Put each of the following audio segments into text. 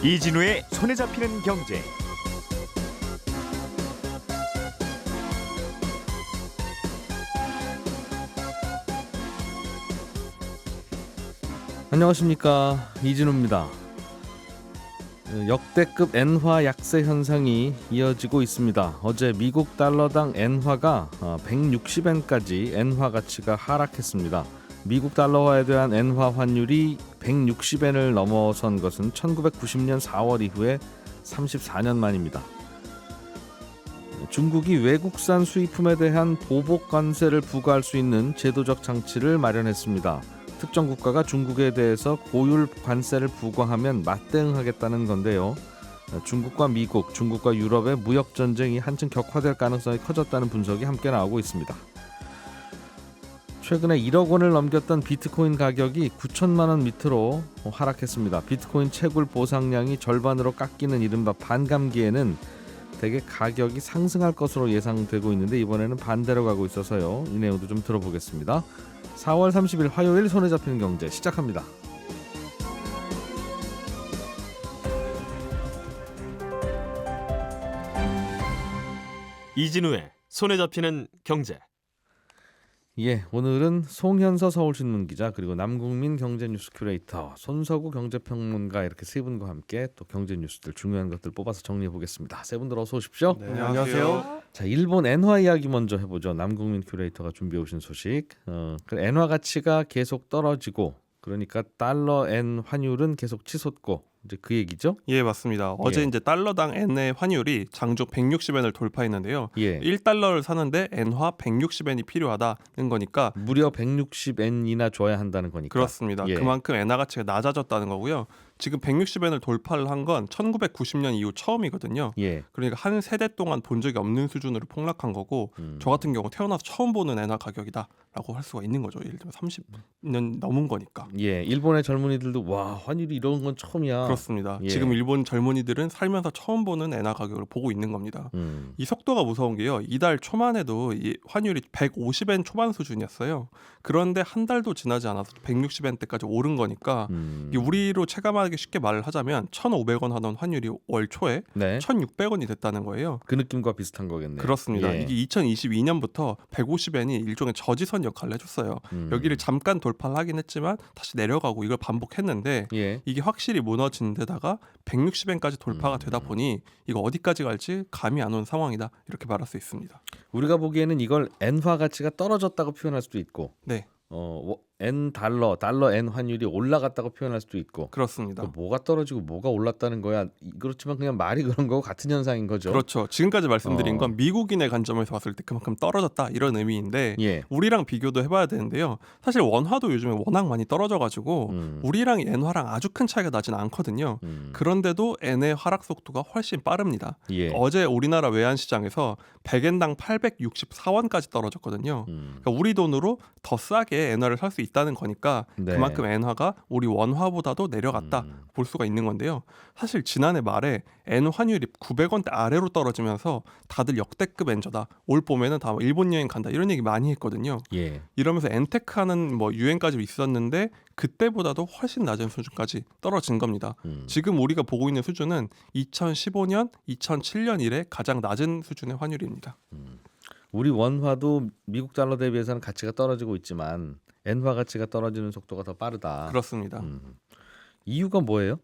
이진우의 손에 잡히는 경제. 안녕하십니까, 이진우입니다. 역대급 엔화 약세 현상이 이어지고 있습니다. 어제 미국 달러당 엔화가 160엔까지 엔화 가치가 하락했습니다. 미국 달러화에 대한 엔화 환율이 160엔을 넘어선 것은 1990년 4월 이후에 34년 만입니다. 중국이 외국산 수입품에 대한 보복 관세를 부과할 수 있는 제도적 장치를 마련했습니다. 특정 국가가 중국에 대해서 고율 관세를 부과하면 맞대응하겠다는 건데요. 중국과 미국, 중국과 유럽의 무역 전쟁이 한층 격화될 가능성이 커졌다는 분석이 함께 나오고 있습니다. 최근에 1억 원을 넘겼던 비트코인 가격이 9천만 원 밑으로 하락했습니다. 비트코인 채굴 보상량이 절반으로 깎이는 이른바 반감기에는 대개 가격이 상승할 것으로 예상되고 있는데 이번에는 반대로 가고 있어서요. 이 내용도 좀 들어보겠습니다. 4월 30일 화요일 손에 잡히는 경제 시작합니다. 이진우의 손에 잡히는 경제. 예, 오늘은 송현서 서울신문 기자 그리고 남국민 경제뉴스 큐레이터 손석우 경제평론가 이렇게 세 분과 함께 또 경제 뉴스들 중요한 것들 뽑아서 정리해 보겠습니다. 세 분들 어서 오십시오. 네, 안녕하세요. 자, 일본 엔화 이야기 먼저 해보죠. 남국민 큐레이터가 준비해 오신 소식. 엔화 가치가 계속 떨어지고 그러니까 달러 엔 환율은 계속 치솟고 이제 그 얘기죠? 예, 맞습니다. 어제 이제 달러당 엔의 환율이 장중 160엔을 돌파했는데요. 예. 1달러를 사는데 엔화 160엔이 필요하다는 거니까 무려 160엔이나 줘야 한다는 거니까. 그렇습니다. 예. 그만큼 엔화 가치가 낮아졌다는 거고요. 지금 160엔을 돌파를 한 건 1990년 이후 처음이거든요. 예. 그러니까 한 세대 동안 본 적이 없는 수준으로 폭락한 거고 저 같은 경우 태어나서 처음 보는 엔화 가격이다라고 할 수가 있는 거죠. 예를 들면 30년 넘은 거니까. 예, 일본의 젊은이들도 와, 환율이 이런 건 처음이야. 그렇습니다. 예. 지금 일본 젊은이들은 살면서 처음 보는 엔화 가격을 보고 있는 겁니다. 이 속도가 무서운 게요. 이달 초만 해도 이 환율이 150엔 초반 수준이었어요. 그런데 한 달도 지나지 않아서 160엔대까지 오른 거니까 이게 우리로 체감하기 쉽게 말을 하자면 1,500원 하던 환율이 월 초에 네. 1,600원이 됐다는 거예요. 그 느낌과 비슷한 거겠네요. 그렇습니다. 예. 이게 2022년부터 150엔이 일종의 저지선 역할을 해줬어요. 여기를 잠깐 돌파를 하긴 했지만 다시 내려가고 이걸 반복했는데 예. 이게 확실히 무너진 데다가 160엔까지 돌파가 되다 보니 이거 어디까지 갈지 감이 안 오는 상황이다 이렇게 말할 수 있습니다. 우리가 보기에는 이걸 엔화 가치가 떨어졌다고 표현할 수도 있고 네, 엔 달러 엔 환율이 올라갔다고 표현할 수도 있고 그렇습니다. 뭐가 떨어지고 뭐가 올랐다는 거야. 그렇지만 그냥 말이 그런 거고 같은 현상인 거죠. 그렇죠. 지금까지 말씀드린 건 미국인의 관점에서 봤을 때 그만큼 떨어졌다 이런 의미인데 예. 우리랑 비교도 해봐야 되는데요. 사실 원화도 요즘에 워낙 많이 떨어져가지고 우리랑 엔화랑 아주 큰 차이가 나진 않거든요. 그런데도 엔의 하락 속도가 훨씬 빠릅니다. 예. 어제 우리나라 외환시장에서 100엔당 864원까지 떨어졌거든요. 그러니까 우리 돈으로 더 싸게 엔화를 살 수 있다는 거니까 네. 그만큼 엔화가 우리 원화보다도 내려갔다 볼 수가 있는 건데요. 사실 지난해 말에 엔 환율이 900원대 아래로 떨어지면서 다들 역대급 엔저다. 올 봄에는 다 일본 여행 간다. 이런 얘기 많이 했거든요. 예. 이러면서 엔테크하는 유행까지 있었는데 그때보다도 훨씬 낮은 수준까지 떨어진 겁니다. 지금 우리가 보고 있는 수준은 2015년, 2007년 이래 가장 낮은 수준의 환율입니다. 우리 원화도 미국 달러 대비해서는 가치가 떨어지고 있지만 엔화 가치가 떨어지는 속도가 더 빠르다. 그렇습니다. 이유가 뭐예요?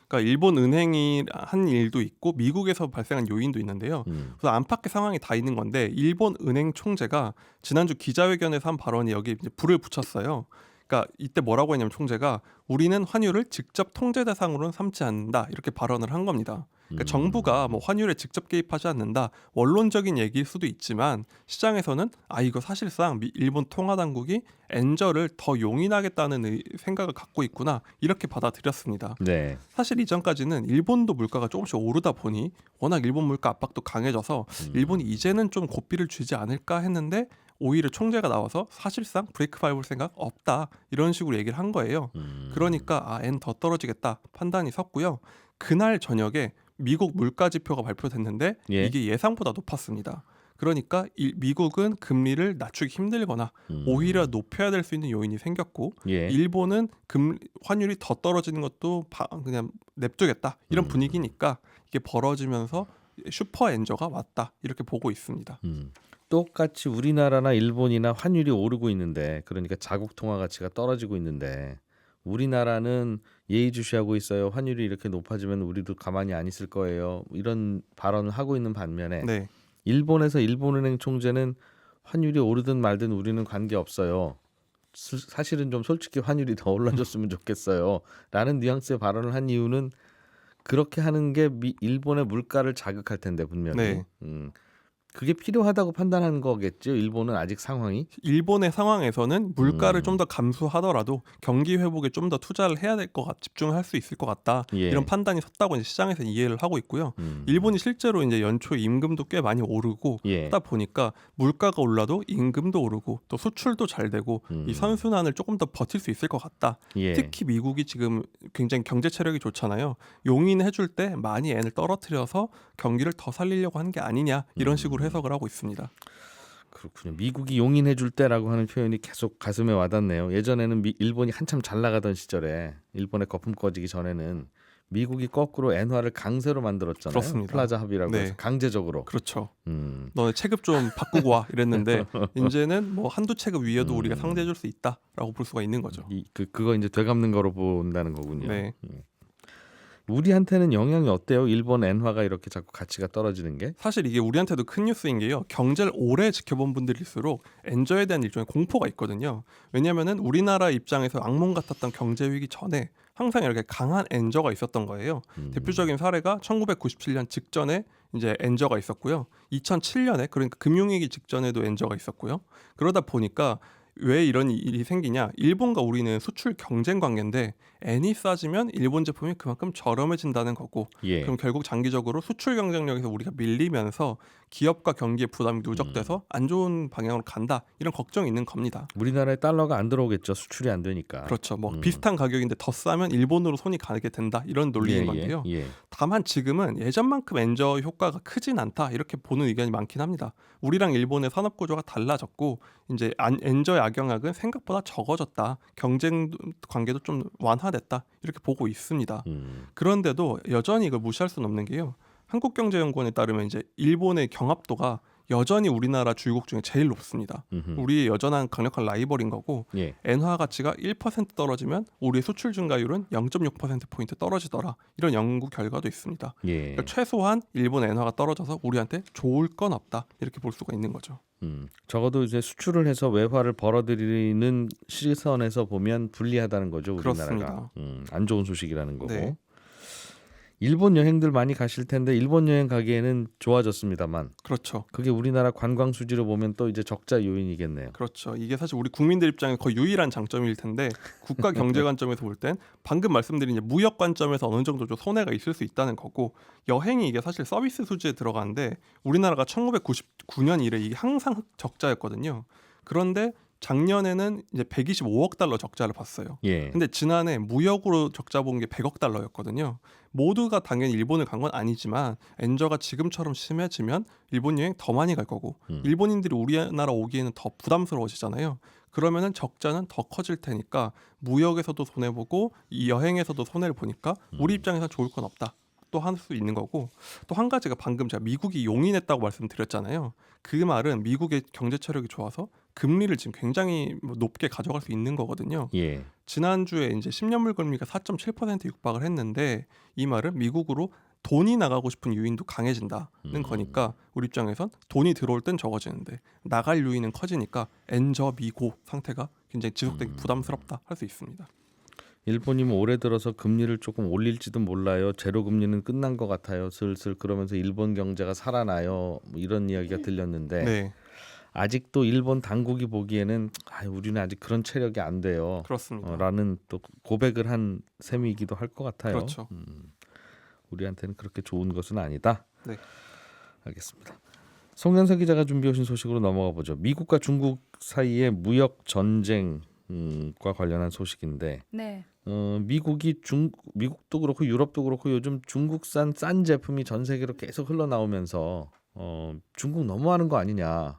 그러니까 일본 은행이 한 일도 있고 미국에서 발생한 요인도 있는데요. 그래서 안팎의 상황이 다 있는 건데 일본 은행 총재가 지난주 기자회견에서 한 발언이 여기 이제 불을 붙였어요. 그러니까 이때 뭐라고 했냐면 총재가 우리는 환율을 직접 통제 대상으로는 삼지 않는다 이렇게 발언을 한 겁니다. 그러니까 정부가 환율에 직접 개입하지 않는다 원론적인 얘기일 수도 있지만 시장에서는 이거 사실상 일본 통화당국이 엔저를 더 용인하겠다는 생각을 갖고 있구나 이렇게 받아들였습니다. 네. 사실 이전까지는 일본도 물가가 조금씩 오르다 보니 워낙 일본 물가 압박도 강해져서 일본이 이제는 좀 고삐를 쥐지 않을까 했는데 오히려 총재가 나와서 사실상 브레이크 밟을 생각 없다 이런 식으로 얘기를 한 거예요. 그러니까 엔 더 떨어지겠다 판단이 섰고요. 그날 저녁에 미국 물가 지표가 발표됐는데 예. 이게 예상보다 높았습니다. 그러니까 미국은 금리를 낮추기 힘들거나 오히려 높여야 될 수 있는 요인이 생겼고 예. 일본은 환율이 더 떨어지는 것도 그냥 냅두겠다 이런 분위기니까 이게 벌어지면서 슈퍼 엔저가 왔다 이렇게 보고 있습니다. 똑같이 우리나라나 일본이나 환율이 오르고 있는데 그러니까 자국 통화 가치가 떨어지고 있는데 우리나라는 예의주시하고 있어요. 환율이 이렇게 높아지면 우리도 가만히 안 있을 거예요. 이런 발언을 하고 있는 반면에 네. 일본에서 일본은행 총재는 환율이 오르든 말든 우리는 관계없어요. 사실은 좀 솔직히 환율이 더 올라줬으면 좋겠어요. 라는 뉘앙스의 발언을 한 이유는 그렇게 하는 게 일본의 물가를 자극할 텐데 분명히. 네. 그게 필요하다고 판단한 거겠죠. 일본은 아직 상황이. 일본의 상황에서는 물가를 좀 더 감수하더라도 경기 회복에 좀 더 투자를 해야 될 것 집중할 수 있을 것 같다. 예. 이런 판단이 섰다고 이제 시장에서 이해를 하고 있고요. 일본이 실제로 이제 연초 임금도 꽤 많이 오르고 예. 하다 보니까 물가가 올라도 임금도 오르고 또 수출도 잘 되고 이 선순환을 조금 더 버틸 수 있을 것 같다. 예. 특히 미국이 지금 굉장히 경제 체력이 좋잖아요. 용인해줄 때 많이 엔을 떨어뜨려서 경기를 더 살리려고 하는 게 아니냐 이런 식으로 해석을 하고 있습니다. 그렇군요. 미국이 용인해 줄 때라고 하는 표현이 계속 가슴에 와닿네요. 예전에는 일본이 한참 잘 나가던 시절에 일본의 거품 꺼지기 전에는 미국이 거꾸로 엔화를 강세로 만들었잖아요. 그렇습니다. 플라자 합의라고 네. 해서 강제적으로. 그렇죠. 너네 체급 좀 바꾸고 와 이랬는데 이제는 뭐 한두 체급 위에도 우리가 상대해 줄 수 있다라고 볼 수가 있는 거죠. 그거 이제 되갚는 거로 본다는 거군요. 네. 우리한테는 영향이 어때요? 일본 엔화가 이렇게 자꾸 가치가 떨어지는 게? 사실 이게 우리한테도 큰 뉴스인 게요. 경제를 오래 지켜본 분들일수록 엔저에 대한 일종의 공포가 있거든요. 왜냐하면은 우리나라 입장에서 악몽 같았던 경제 위기 전에 항상 이렇게 강한 엔저가 있었던 거예요. 대표적인 사례가 1997년 직전에 이제 엔저가 있었고요. 2007년에 그러니까 금융위기 직전에도 엔저가 있었고요. 그러다 보니까 왜 이런 일이 생기냐? 일본과 우리는 수출 경쟁 관계인데 엔이 싸지면 일본 제품이 그만큼 저렴해진다는 거고 예. 그럼 결국 장기적으로 수출 경쟁력에서 우리가 밀리면서 기업과 경기의 부담이 누적돼서 안 좋은 방향으로 간다 이런 걱정이 있는 겁니다. 우리나라에 달러가 안 들어오겠죠. 수출이 안 되니까. 그렇죠. 뭐 비슷한 가격인데 더 싸면 일본으로 손이 가게 된다 이런 논리인 건데요. 예. 다만 지금은 예전만큼 엔저 효과가 크진 않다 이렇게 보는 의견이 많긴 합니다. 우리랑 일본의 산업 구조가 달라졌고 이제 엔저의 악영향은 생각보다 적어졌다. 경쟁 관계도 좀 완화됐다 이렇게 보고 있습니다. 그런데도 여전히 이걸 무시할 수는 없는 게요. 한국경제연구원에 따르면 이제 일본의 경합도가 여전히 우리나라 주요국 중에 제일 높습니다. 우리의 여전한 강력한 라이벌인 거고 예. 엔화 가치가 1% 떨어지면 우리의 수출 증가율은 0.6%포인트 떨어지더라. 이런 연구 결과도 있습니다. 예. 그러니까 최소한 일본 엔화가 떨어져서 우리한테 좋을 건 없다. 이렇게 볼 수가 있는 거죠. 적어도 이제 수출을 해서 외화를 벌어들이는 시선에서 보면 불리하다는 거죠. 우리나라가. 안 좋은 소식이라는 거고. 네. 일본 여행들 많이 가실 텐데 일본 여행 가기에는 좋아졌습니다만 그렇죠. 그게 우리나라 관광 수지로 보면 또 이제 적자 요인이겠네요. 그렇죠. 이게 사실 우리 국민들 입장에 거의 유일한 장점일 텐데 국가 경제 관점에서 볼 땐 방금 말씀드린 이제 무역 관점에서 어느 정도 좀 손해가 있을 수 있다는 거고 여행이 이게 사실 서비스 수지에 들어가는데 우리나라가 1999년 이래 이게 항상 적자였거든요. 그런데 작년에는 이제 125억 달러 적자를 봤어요. 예. 근데 지난해 무역으로 적자 본 게 100억 달러였거든요. 모두가 당연히 일본을 간 건 아니지만 엔저가 지금처럼 심해지면 일본 여행 더 많이 갈 거고 일본인들이 우리나라 오기에는 더 부담스러워지잖아요. 그러면은 적자는 더 커질 테니까 무역에서도 손해보고 이 여행에서도 손해를 보니까 우리 입장에서 좋을 건 없다. 또 할 수 있는 거고 또 한 가지가 방금 제가 미국이 용인했다고 말씀드렸잖아요. 그 말은 미국의 경제 체력이 좋아서 금리를 지금 굉장히 높게 가져갈 수 있는 거거든요. 예. 지난주에 이제 10년물 금리가 4.7% 육박을 했는데 이 말은 미국으로 돈이 나가고 싶은 유인도 강해진다는 거니까 우리 입장에선 돈이 들어올 땐 적어지는데 나갈 유인은 커지니까 엔저 미고 상태가 굉장히 지속되기 부담스럽다 할 수 있습니다. 일본이면 올해 들어서 금리를 조금 올릴지도 몰라요. 제로 금리는 끝난 것 같아요. 슬슬 그러면서 일본 경제가 살아나요. 뭐 이런 이야기가 들렸는데 네, 아직도 일본 당국이 보기에는 우리는 아직 그런 체력이 안 돼요. 그렇습니다. 라는 또 고백을 한 셈이기도 할 것 같아요. 그렇죠. 우리한테는 그렇게 좋은 것은 아니다. 네. 알겠습니다. 송현석 기자가 준비해 오신 소식으로 넘어가 보죠. 미국과 중국 사이의 무역 전쟁과 관련한 소식인데 네. 미국도 그렇고 유럽도 그렇고 요즘 중국산 싼 제품이 전 세계로 계속 흘러나오면서 중국 너무하는 거 아니냐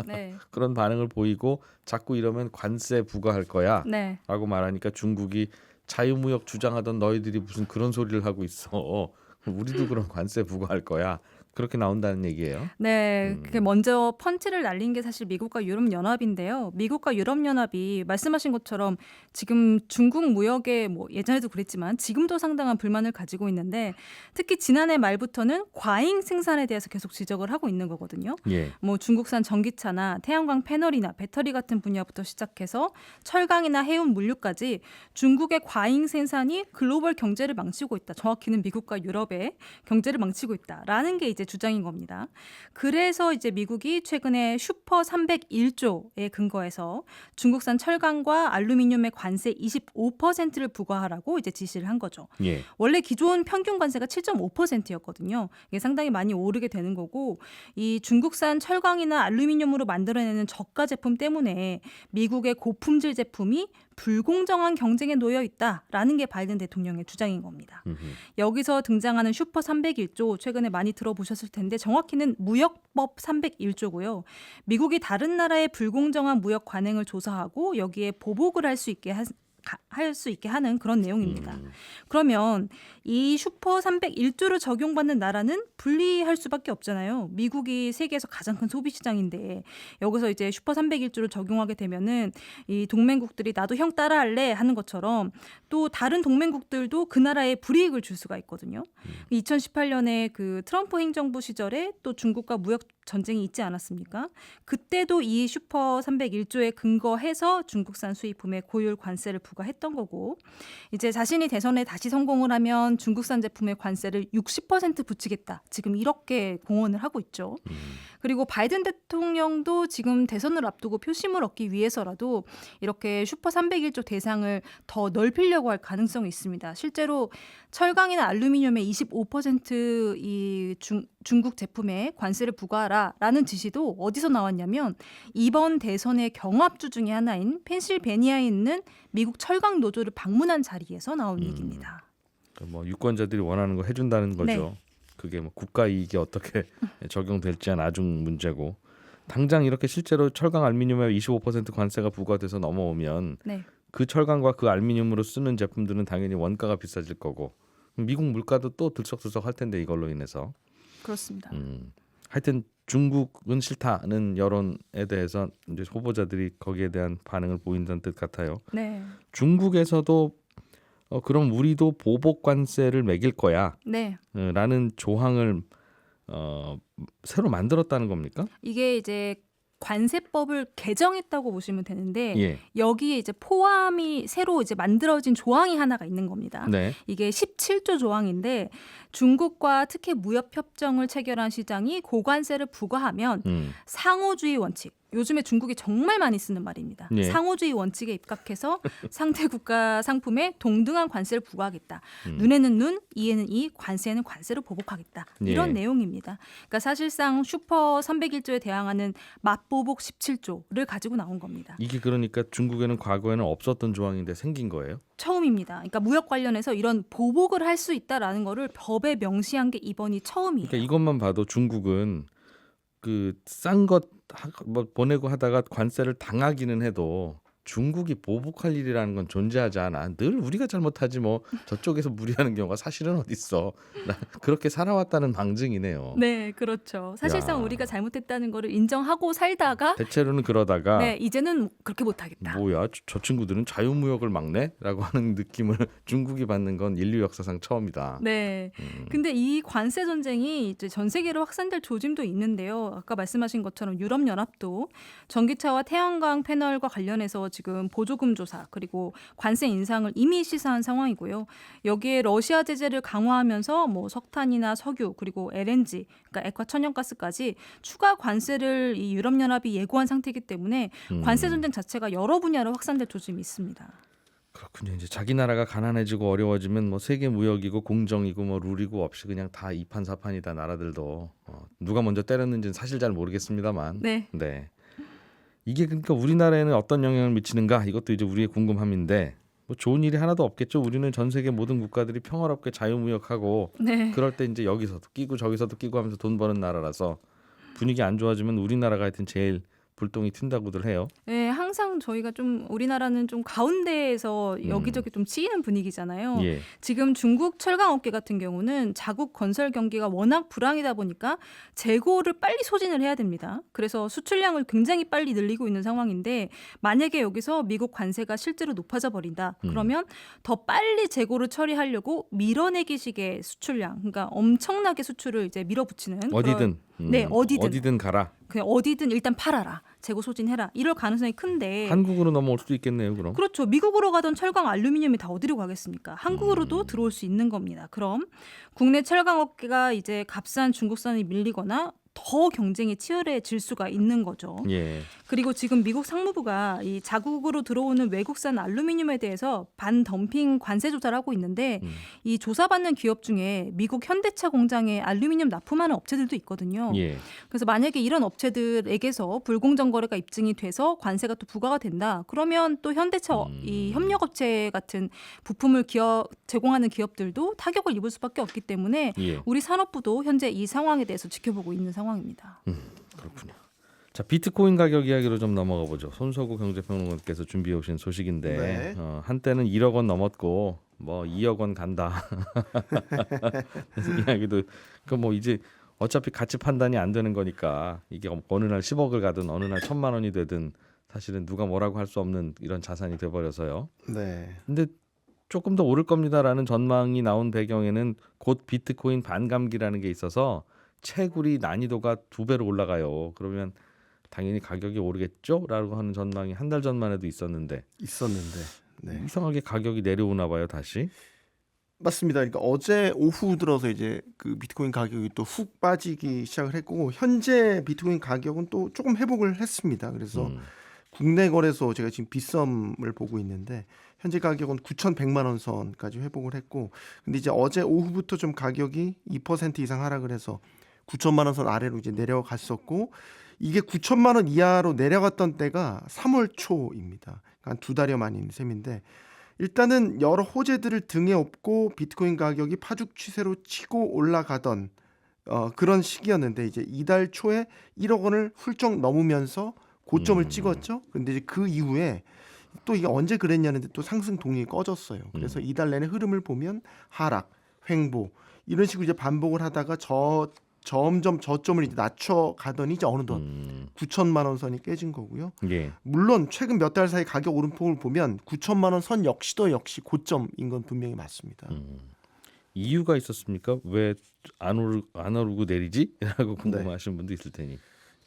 네. 그런 반응을 보이고 자꾸 이러면 관세 부과할 거야 네. 라고 말하니까 중국이 자유무역 주장하던 너희들이 무슨 그런 소리를 하고 있어. 우리도 그런 관세 부과할 거야. 그렇게 나온다는 얘기예요. 네, 그게 먼저 펀치를 날린 게 사실 미국과 유럽연합인데요. 미국과 유럽연합이 말씀하신 것처럼 지금 중국 무역에 뭐 예전에도 그랬지만 지금도 상당한 불만을 가지고 있는데 특히 지난해 말부터는 과잉 생산에 대해서 계속 지적을 하고 있는 거거든요. 예. 뭐 중국산 전기차나 태양광 패널이나 배터리 같은 분야부터 시작해서 철강이나 해운 물류까지 중국의 과잉 생산이 글로벌 경제를 망치고 있다. 정확히는 미국과 유럽의 경제를 망치고 있다라는 게 이제 주장인 겁니다. 그래서 이제 미국이 최근에 슈퍼 301조에 근거해서 중국산 철강과 알루미늄의 관세 25%를 부과하라고 이제 지시를 한 거죠. 예. 원래 기존 평균 관세가 7.5%였거든요. 이게 상당히 많이 오르게 되는 거고 이 중국산 철강이나 알루미늄으로 만들어내는 저가 제품 때문에 미국의 고품질 제품이 불공정한 경쟁에 놓여 있다라는 게 바이든 대통령의 주장인 겁니다. 여기서 등장하는 슈퍼 301조 최근에 많이 들어보셨을 텐데 정확히는 무역법 301조고요. 미국이 다른 나라의 불공정한 무역 관행을 조사하고 여기에 보복을 할 수 있게 하는 그런 내용입니다. 그러면 이 슈퍼 301조를 적용받는 나라는 분리할 수밖에 없잖아요. 미국이 세계에서 가장 큰 소비 시장인데 여기서 이제 슈퍼 301조를 적용하게 되면은 이 동맹국들이 나도 형 따라할래 하는 것처럼 또 다른 동맹국들도 그 나라에 불이익을 줄 수가 있거든요. 2018년에 그 트럼프 행정부 시절에 또 중국과 무역 전쟁이 있지 않았습니까? 그때도 이 슈퍼 301조에 근거해서 중국산 수입품에 고율 관세를 부과했던 거고 이제 자신이 대선에 다시 성공을 하면 중국산 제품에 관세를 60% 붙이겠다. 지금 이렇게 공언을 하고 있죠. 그리고 바이든 대통령도 지금 대선을 앞두고 표심을 얻기 위해서라도 이렇게 슈퍼 301조 대상을 더 넓히려고 할 가능성이 있습니다. 실제로 철강이나 알루미늄의 25% 중국 제품에 관세를 부과하라라는 지시도 어디서 나왔냐면 이번 대선의 경합주 중에 하나인 펜실베니아에 있는 미국 철강 노조를 방문한 자리에서 나온 얘기입니다. 뭐 유권자들이 원하는 거 해준다는 거죠. 네. 그게 뭐 국가 이익에 어떻게 적용될지는 나중 문제고 당장 이렇게 실제로 철강 알루미늄에 25% 관세가 부과돼서 넘어오면 네. 그 철강과 그 알루미늄으로 쓰는 제품들은 당연히 원가가 비싸질 거고 미국 물가도 또 들썩들썩 할 텐데 이걸로 인해서 그렇습니다. 하여튼 중국은 싫다는 여론에 대해서 이제 후보자들이 거기에 대한 반응을 보인다는 뜻 같아요. 네. 중국에서도 그럼 우리도 보복 관세를 매길 거야. 네. 라는 조항을 새로 만들었다는 겁니까? 이게 이제 관세법을 개정했다고 보시면 되는데 예. 여기에 이제 포함이 새로 이제 만들어진 조항이 하나가 있는 겁니다. 네. 이게 17조 조항인데 중국과 특히 무역 협정을 체결한 시장이 고관세를 부과하면 상호주의 원칙. 요즘에 중국이 정말 많이 쓰는 말입니다. 예. 상호주의 원칙에 입각해서 상대 국가 상품에 동등한 관세를 부과하겠다. 눈에는 눈, 이에는 이, 관세에는 관세로 보복하겠다. 이런 예. 내용입니다. 그러니까 사실상 슈퍼 301조에 대항하는 맞보복 17조를 가지고 나온 겁니다. 이게 그러니까 중국에는 과거에는 없었던 조항인데 생긴 거예요? 처음입니다. 그러니까 무역 관련해서 이런 보복을 할 수 있다라는 거를 법에 명시한 게 이번이 처음이에요. 그러니까 이것만 봐도 중국은 그 싼 것 뭐 보내고 하다가 관세를 당하기는 해도 중국이 보복할 일이라는 건 존재하지 않아. 늘 우리가 잘못하지 뭐 저쪽에서 무리하는 경우가 사실은 어디 있어. 나 그렇게 살아왔다는 방증이네요. 네, 그렇죠. 사실상 야. 우리가 잘못했다는 거를 인정하고 살다가 대체로는 그러다가 네, 이제는 그렇게 못하겠다. 뭐야 저 친구들은 자유무역을 막네? 라고 하는 느낌을 중국이 받는 건 인류 역사상 처음이다. 네. 근데 이 관세 전쟁이 이제 전 세계로 확산될 조짐도 있는데요. 아까 말씀하신 것처럼 유럽연합도 전기차와 태양광 패널과 관련해서 지금 보조금 조사 그리고 관세 인상을 이미 시사한 상황이고요. 여기에 러시아 제재를 강화하면서 뭐 석탄이나 석유 그리고 LNG, 그러니까 액화 천연가스까지 추가 관세를 이 유럽연합이 예고한 상태이기 때문에 관세 전쟁 자체가 여러 분야로 확산될 조짐이 있습니다. 그렇군요. 이제 자기 나라가 가난해지고 어려워지면 뭐 세계 무역이고 공정이고 뭐 룰이고 없이 그냥 다 이판사판이다 나라들도 누가 먼저 때렸는지는 사실 잘 모르겠습니다만. 네. 네. 이게 그러니까 우리나라에는 어떤 영향을 미치는가 이것도 이제 우리의 궁금함인데 뭐 좋은 일이 하나도 없겠죠. 우리는 전 세계 모든 국가들이 평화롭게 자유무역하고 네. 그럴 때 이제 여기서도 끼고 저기서도 끼고 하면서 돈 버는 나라라서 분위기 안 좋아지면 우리나라가 하여튼 제일 불똥이 튄다고들 해요. 네, 항상 저희가 좀 우리나라는 좀 가운데에서 여기저기 좀 치이는 분위기잖아요. 예. 지금 중국 철강업계 같은 경우는 자국 건설 경기가 워낙 불황이다 보니까 재고를 빨리 소진을 해야 됩니다. 그래서 수출량을 굉장히 빨리 늘리고 있는 상황인데 만약에 여기서 미국 관세가 실제로 높아져 버린다. 그러면 더 빨리 재고를 처리하려고 밀어내기식의 수출량, 그러니까 엄청나게 수출을 이제 밀어붙이는 어디든 네, 어디든 가라. 그냥 어디든 일단 팔아라. 재고 소진해라. 이럴 가능성이 큰데 한국으로 넘어올 수도 있겠네요. 그럼. 그렇죠. 미국으로 가던 철강 알루미늄이 다 어디로 가겠습니까? 한국으로도 들어올 수 있는 겁니다. 그럼 국내 철강 업계가 이제 값싼 중국산이 밀리거나 더 경쟁이 치열해질 수가 있는 거죠. 예. 그리고 지금 미국 상무부가 이 자국으로 들어오는 외국산 알루미늄에 대해서 반덤핑 관세 조사를 하고 있는데 이 조사받는 기업 중에 미국 현대차 공장에 알루미늄 납품하는 업체들도 있거든요. 예. 그래서 만약에 이런 업체들에게서 불공정 거래가 입증이 돼서 관세가 또 부과가 된다. 그러면 또 현대차 이 협력업체 같은 부품을 제공하는 기업들도 타격을 입을 수밖에 없기 때문에 예. 우리 산업부도 현재 이 상황에 대해서 지켜보고 있는 상황입니다. 그렇군요. 자, 비트코인 가격 이야기로 좀 넘어가 보죠. 손석구 경제평론가께서 준비해 오신 소식인데 네. 한때는 1억 원 넘었고 뭐 2억 원 간다. 이야기도 그 뭐 이제 어차피 가치 판단이 안 되는 거니까 이게 어느 날 10억을 가든 어느 날 1,000만 원이 되든 사실은 누가 뭐라고 할 수 없는 이런 자산이 돼 버려서요. 네. 근데 조금 더 오를 겁니다라는 전망이 나온 배경에는 곧 비트코인 반감기라는 게 있어서 채굴이 난이도가 2배로 올라가요. 그러면 당연히 가격이 오르겠죠라고 하는 전망이 한 달 전만 해도 있었는데 있었는데. 네. 이상하게 가격이 내려오나 봐요 다시. 맞습니다. 그러니까 어제 오후 들어서 이제 그 비트코인 가격이 또 훅 빠지기 시작을 했고 현재 비트코인 가격은 또 조금 회복을 했습니다. 그래서 국내 거래소 제가 지금 빗썸을 보고 있는데 현재 가격은 9,100만 원 선까지 회복을 했고 근데 이제 어제 오후부터 좀 가격이 2% 이상 하락을 해서 9천만 원 선 아래로 이제 내려갔었고 이게 9천만 원 이하로 내려갔던 때가 3월 초입니다. 그러니까 한 2달여 만인 셈인데 일단은 여러 호재들을 등에 업고 비트코인 가격이 파죽 추세로 치고 올라가던 그런 시기였는데 이제 이달 초에 1억 원을 훌쩍 넘으면서 고점을 찍었죠. 근데 이제 그 이후에 또 이게 언제 그랬냐는데 또 상승 동력이 꺼졌어요. 그래서 이달 내내 흐름을 보면 하락, 횡보 이런 식으로 이제 반복을 하다가 점점 저점을 이제 낮춰가더니 이제 어느덧 9천만 원 선이 깨진 거고요. 예. 물론 최근 몇 달 사이 가격 오름폭을 보면 9천만 원 선 역시도 고점인 건 분명히 맞습니다. 이유가 있었습니까? 왜 안 오르고 내리지?라고 궁금해하시는 분도 있을 테니.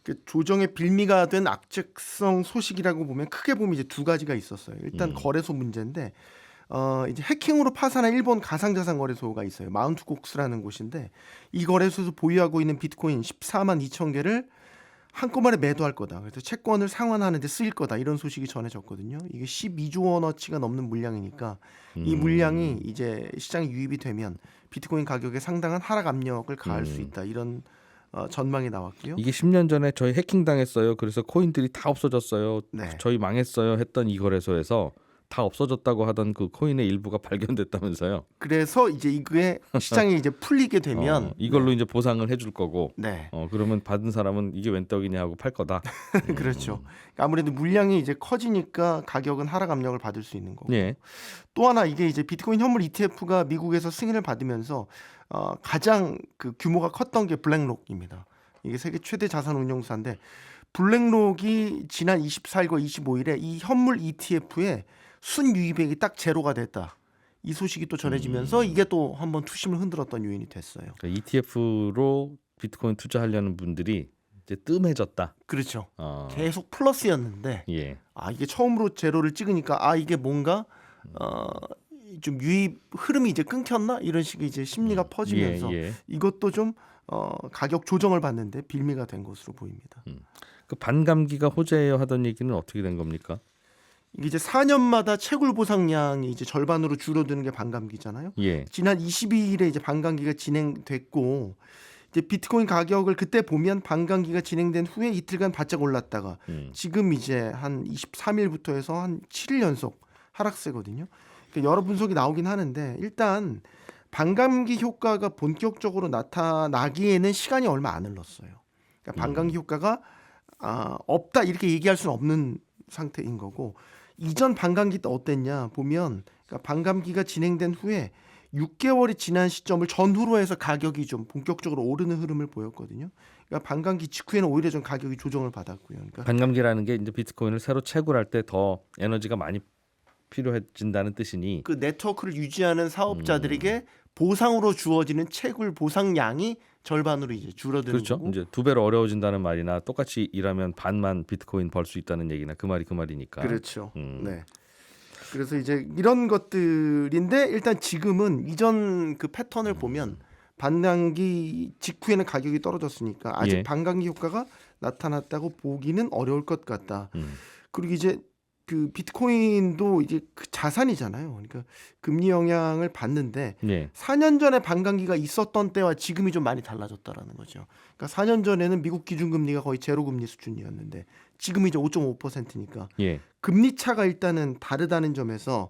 그 조정의 빌미가 된 악재성 소식이라고 보면 크게 보면 이제 두 가지가 있었어요. 일단 거래소 문제인데 이제 해킹으로 파산한 일본 가상자산 거래소가 있어요. 마운트 곡스라는 곳인데 이 거래소에서 보유하고 있는 비트코인 14만 2천 개를 한꺼번에 매도할 거다. 그래서 채권을 상환하는 데 쓰일 거다. 이런 소식이 전해졌거든요. 이게 12조 원어치가 넘는 물량이니까 이 물량이 이제 시장에 유입이 되면 비트코인 가격에 상당한 하락 압력을 가할 수 있다. 이런 전망이 나왔고요. 이게 10년 전에 저희 해킹 당했어요. 그래서 코인들이 다 없어졌어요. 네. 저희 망했어요 했던 이 거래소에서 다 없어졌다고 하던 그 코인의 일부가 발견됐다면서요. 그래서 이제 이게 시장이 이제 풀리게 되면 이걸로 이제 보상을 해줄 거고. 네. 그러면 받은 사람은 이게 웬 떡이냐 하고 팔 거다. 그렇죠. 아무래도 물량이 이제 커지니까 가격은 하락 압력을 받을 수 있는 거고. 예. 또 하나 이게 이제 비트코인 현물 ETF가 미국에서 승인을 받으면서 가장 그 규모가 컸던 게 블랙록입니다. 이게 세계 최대 자산 운용사인데 블랙록이 지난 24일과 25일에 이 현물 ETF에 순유입액이 딱 제로가 됐다. 이 소식이 또 전해지면서 이게 또 한번 투심을 흔들었던 요인이 됐어요. 그러니까 ETF로 비트코인 투자하려는 분들이 이제 뜸해졌다. 그렇죠. 계속 플러스였는데 예. 이게 처음으로 제로를 찍으니까 이게 뭔가 좀 유입 흐름이 이제 끊겼나 이런 식의 이제 심리가 퍼지면서 예. 이것도 좀 가격 조정을 받는데 빌미가 된 것으로 보입니다. 그 반감기가 호재예요 하던 얘기는 어떻게 된 겁니까? 이게 이제 4년마다 채굴 보상량이 이제 절반으로 줄어드는 게 반감기잖아요. 예. 지난 22일에 이제 반감기가 진행됐고 이제 비트코인 가격을 그때 보면 반감기가 진행된 후에 이틀간 바짝 올랐다가 지금 이제 한 23일부터 해서 한 7일 연속 하락세거든요. 그러니까 여러 분석이 나오긴 하는데 일단 반감기 효과가 본격적으로 나타나기에는 시간이 얼마 안 흘렀어요. 그러니까 반감기 효과가 없다 이렇게 얘기할 수는 없는 상태인 거고 이전 반감기 때 어땠냐 보면 그러니까 반감기가 진행된 후에 6개월이 지난 시점을 전후로 해서 가격이 좀 본격적으로 오르는 흐름을 보였거든요. 그러니까 반감기 직후에는 오히려 좀 가격이 조정을 받았고요. 그러니까 반감기라는 게 이제 비트코인을 새로 채굴할 때 더 에너지가 많이 필요해진다는 뜻이니 그 네트워크를 유지하는 사업자들에게 보상으로 주어지는 채굴 보상량이 절반으로 이제 줄어드는 그렇죠. 거고. 이제 2배로 어려워진다는 말이나 똑같이 일하면 반만 비트코인 벌 수 있다는 얘기나 그 말이 그 말이니까. 그렇죠. 네. 그래서 이제 이런 것들인데 일단 지금은 이전 그 패턴을 보면 반감기 직후에는 가격이 떨어졌으니까 아직 예. 반감기 효과가 나타났다고 보기는 어려울 것 같다. 그리고 이제 그 비트코인도 이제 그 자산이잖아요. 그러니까 금리 영향을 받는데 예. 4년 전에 반감기가 있었던 때와 지금이 좀 많이 달라졌다라는 거죠. 그러니까 4년 전에는 미국 기준금리가 거의 제로 금리 수준이었는데 지금 이제 5.5%니까 예. 금리 차가 일단은 다르다는 점에서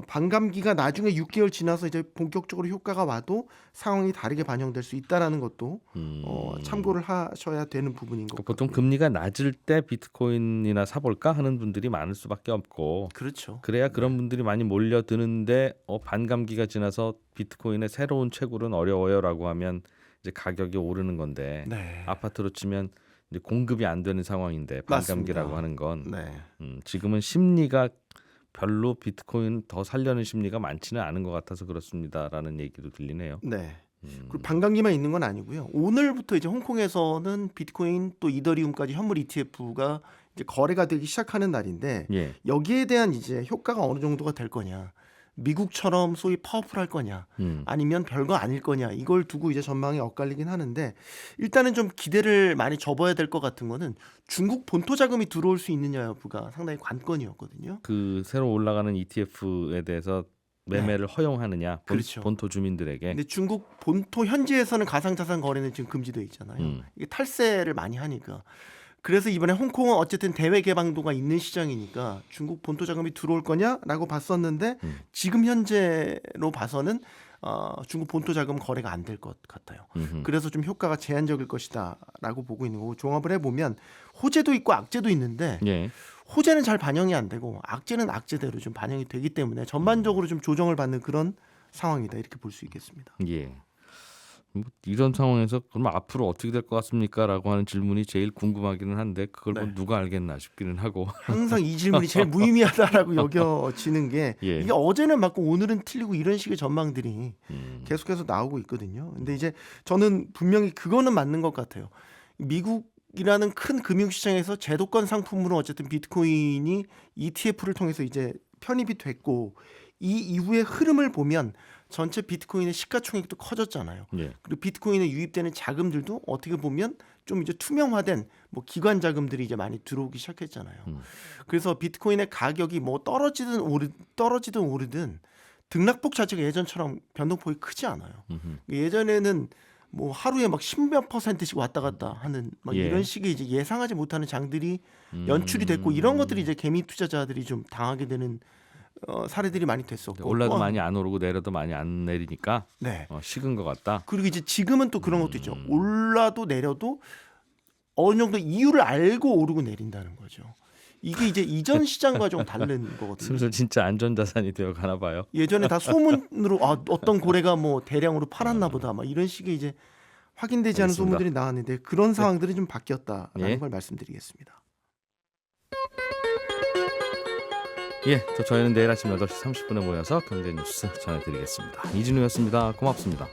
반감기가 나중에 6개월 지나서 이제 본격적으로 효과가 와도 상황이 다르게 반영될 수 있다라는 것도 참고를 하셔야 되는 부분인 것 그러니까 보통 같고요. 금리가 낮을 때 비트코인이나 사볼까 하는 분들이 많을 수밖에 없고 그렇죠. 그래야 그런 분들이 많이 몰려드는데 반감기가 지나서 비트코인의 새로운 채굴은 어려워요라고 하면 이제 가격이 오르는 건데 네. 아파트로 치면 이제 공급이 안 되는 상황인데 반감기라고 맞습니다. 하는 건 네. 지금은 심리가 별로 비트코인 더 살려는 심리가 많지는 않은 것 같아서 그렇습니다라는 얘기도 들리네요. 네. 그리고 반감기만 있는 건 아니고요. 오늘부터 이제 홍콩에서는 비트코인 또 이더리움까지 현물 ETF가 이제 거래가 되기 시작하는 날인데 예. 여기에 대한 이제 효과가 어느 정도가 될 거냐. 미국처럼 소위 파워풀할 거냐 아니면 별거 아닐 거냐 이걸 두고 이제 전망이 엇갈리긴 하는데 일단은 좀 기대를 많이 접어야 될 것 같은 거는 중국 본토 자금이 들어올 수 있느냐 여부가 상당히 관건이었거든요. 그 새로 올라가는 ETF에 대해서 매매를 허용하느냐 그렇죠. 본토 주민들에게. 근데 중국 본토 현지에서는 가상자산 거래는 지금 금지돼 있잖아요. 이게 탈세를 많이 하니까. 그래서 이번에 홍콩은 어쨌든 대외 개방도가 있는 시장이니까 중국 본토 자금이 들어올 거냐라고 봤었는데 지금 현재로 봐서는 중국 본토 자금 거래가 안 될 것 같아요. 그래서 좀 효과가 제한적일 것이다라고 보고 있는 거고 종합을 해보면 호재도 있고 악재도 있는데 예. 호재는 잘 반영이 안 되고 악재는 악재대로 좀 반영이 되기 때문에 전반적으로 좀 조정을 받는 그런 상황이다 이렇게 볼 수 있겠습니다. 예. 뭐 이런 상황에서 그러면 앞으로 어떻게 될 것 같습니까?라고 하는 질문이 제일 궁금하기는 한데 그걸 뭐 네. 누가 알겠나 싶기는 하고. 항상 이 질문이 제일 무의미하다라고 여겨지는 게 예. 이게 어제는 맞고 오늘은 틀리고 이런 식의 전망들이 계속해서 나오고 있거든요. 근데 이제 저는 분명히 그거는 맞는 것 같아요. 미국이라는 큰 금융시장에서 제도권 상품으로 어쨌든 비트코인이 ETF를 통해서 이제 편입이 됐고 이 이후의 흐름을 보면 전체 비트코인의 시가총액도 커졌잖아요. 예. 그리고 비트코인에 유입되는 자금들도 어떻게 보면 좀 이제 투명화된 뭐 기관 자금들이 이제 많이 들어오기 시작했잖아요. 그래서 비트코인의 가격이 뭐 떨어지든 오르든 등락폭 자체가 예전처럼 변동폭이 크지 않아요. 예전에는 뭐 하루에 막 10몇 %씩 왔다 갔다 하는 막 예. 이런 식의 이제 예상하지 못하는 장들이 연출이 됐고 이런 것들이 이제 개미 투자자들이 좀 당하게 되는 사례들이 많이 됐었고 올라도 많이 안 오르고 내려도 많이 안 내리니까 네. 식은 것 같다. 그리고 이제 지금은 또 그런 것도 있죠. 올라도 내려도 어느 정도 이유를 알고 오르고 내린다는 거죠. 이게 이제 이전 시장과 좀 다른 거거든요. 슬슬 진짜 안전자산이 되어 가나 봐요. 예전에 다 소문으로 어떤 고래가 뭐 대량으로 팔았나 보다 막 이런 식의 이제 확인되지 않은 알겠습니다. 소문들이 나왔는데 그런 상황들이 좀 바뀌었다라는 예. 걸 말씀드리겠습니다. 예, 또 저희는 내일 아침 8시 30분에 모여서 경제 뉴스 전해드리겠습니다. 이진우였습니다. 고맙습니다.